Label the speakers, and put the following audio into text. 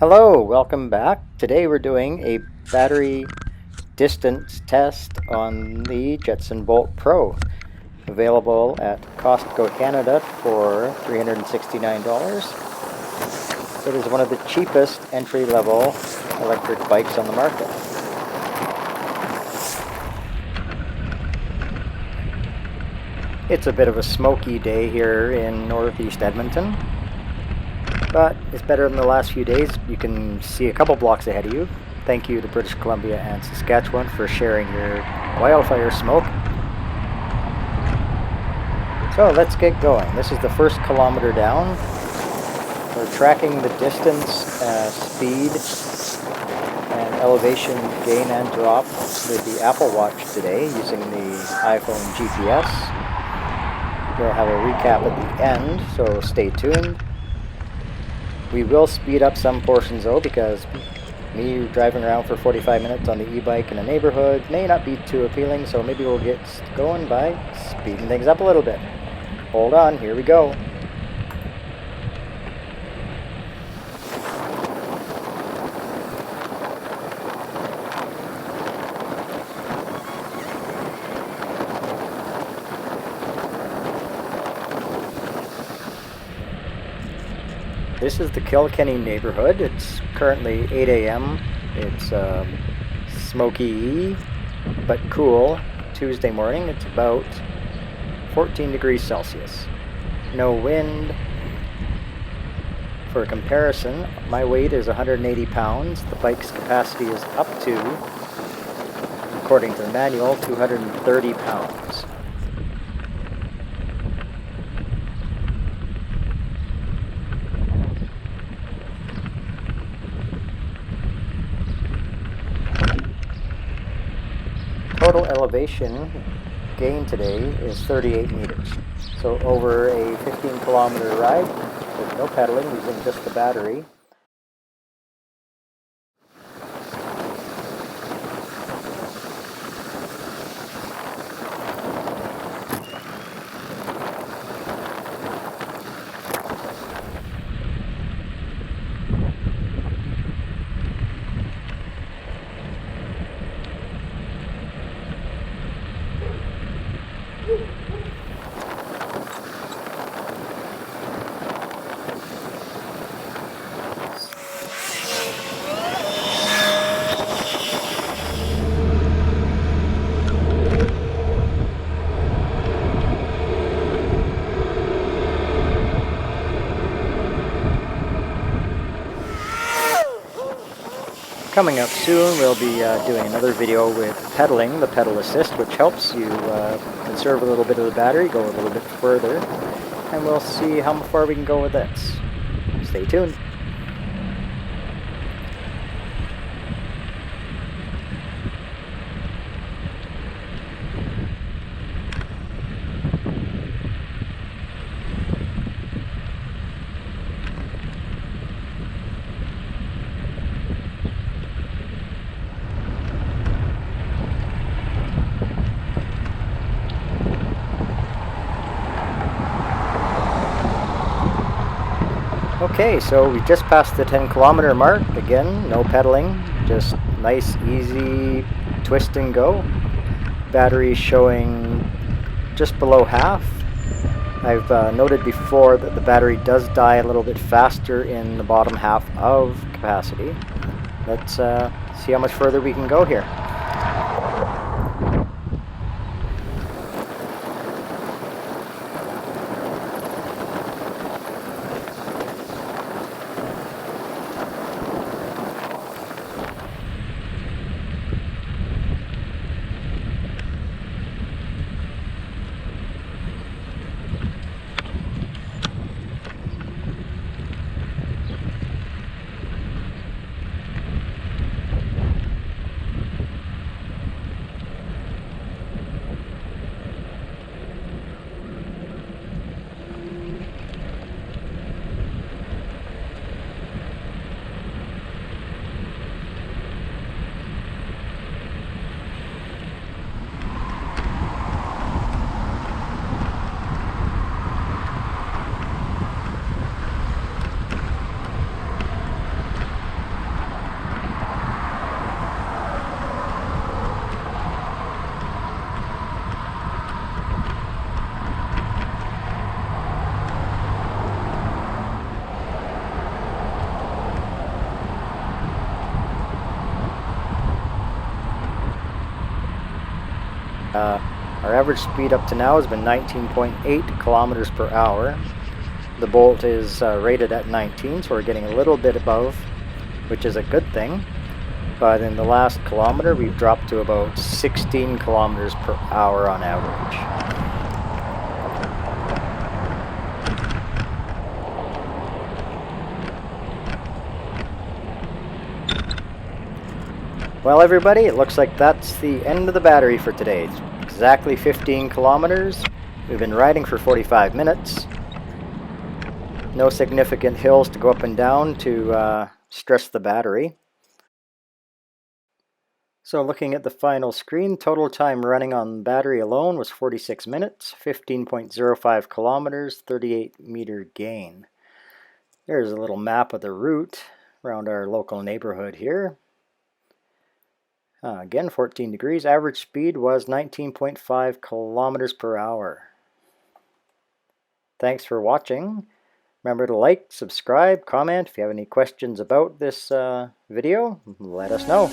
Speaker 1: Hello, welcome back. Today we're doing a battery distance test on the Jetson Bolt Pro, available at Costco Canada for $369. It is one of the cheapest entry-level electric bikes on the market. It's a bit of a smoky day here in northeast Edmonton, but it's better than the last few days. You can see a couple blocks ahead of you. Thank you to British Columbia and Saskatchewan for sharing your wildfire smoke. So let's get going. This is the first kilometer down. We're tracking the distance, speed, and elevation gain and drop with the Apple Watch today using the iPhone GPS. We'll have a recap at the end, so stay tuned. We will speed up some portions though, because me driving around for 45 minutes on the e-bike in a neighborhood may not be too appealing, so maybe we'll get going by speeding things up a little bit. Hold on, here we go. This is the Kilkenny neighborhood. It's currently 8 a.m. It's smoky but cool Tuesday morning. It's about 14 degrees Celsius. No wind. For comparison, my weight is 180 pounds. The bike's capacity is up to, according to the manual, 230 pounds. Total elevation gain today is 38 meters. So over a 15-kilometer ride with no pedaling, using just the battery. Coming up soon, we'll be doing another video with pedaling, the pedal assist, which helps you conserve a little bit of the battery, go a little bit further, and we'll see how far we can go with this. Stay tuned. Okay, so we just passed the 10-kilometer mark. Again, no pedaling, just nice, easy twist and go. Battery showing just below half. I've noted before that the battery does die a little bit faster in the bottom half of capacity. Let's see how much further we can go here. Our average speed up to now has been 19.8 kilometers per hour. The Bolt is rated at 19, so we're getting a little bit above, which is a good thing. But in the last kilometer, we've dropped to about 16 kilometers per hour on average. Well, everybody, it looks like that's the end of the battery for today. It's exactly 15 kilometers. We've been riding for 45 minutes. No significant hills to go up and down to stress the battery. So looking at the final screen, total time running on battery alone was 46 minutes, 15.05 kilometers, 38 meter gain. There's a little map of the route around our local neighborhood here. Again, 14 degrees. Average speed was 19.5 kilometers per hour. Thanks for watching. Remember to like, subscribe, comment. If you have any questions about this video, let us know.